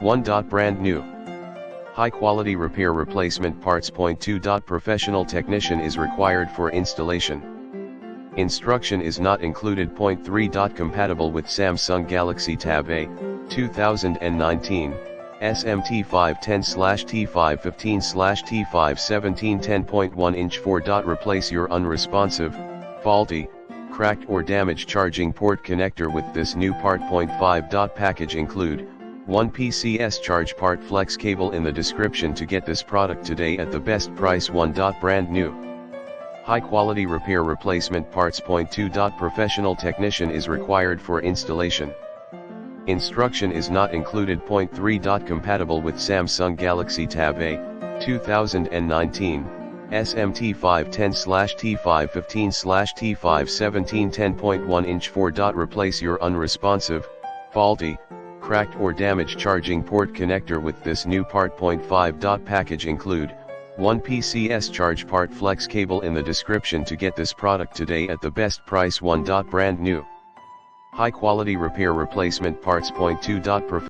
1. Brand new. High quality repair replacement parts. Point 2. Professional technician is required for installation. Instruction is not included. Point 3. Compatible with Samsung Galaxy Tab A, 2019, SM-T510/T515/T517 10.1-inch 4. Replace your unresponsive, faulty, cracked or damaged charging port connector with this new part. Point 5. Package include 1 PCS charge part flex cable in the description to get this product today at the best price. 1. Brand new. High quality repair replacement parts. Point 2. Professional technician is required for installation. Instruction is not included. Point 3. Compatible with Samsung Galaxy Tab A, 2019, SM-T510/T515/T517 10.1-inch 4. Replace your unresponsive, faulty, cracked or damaged charging port connector with this new part. Point 5. Package include 1 PCS charge part flex cable in the description to get this product today at the best price. 1. Brand new. High quality repair replacement parts. Point 2.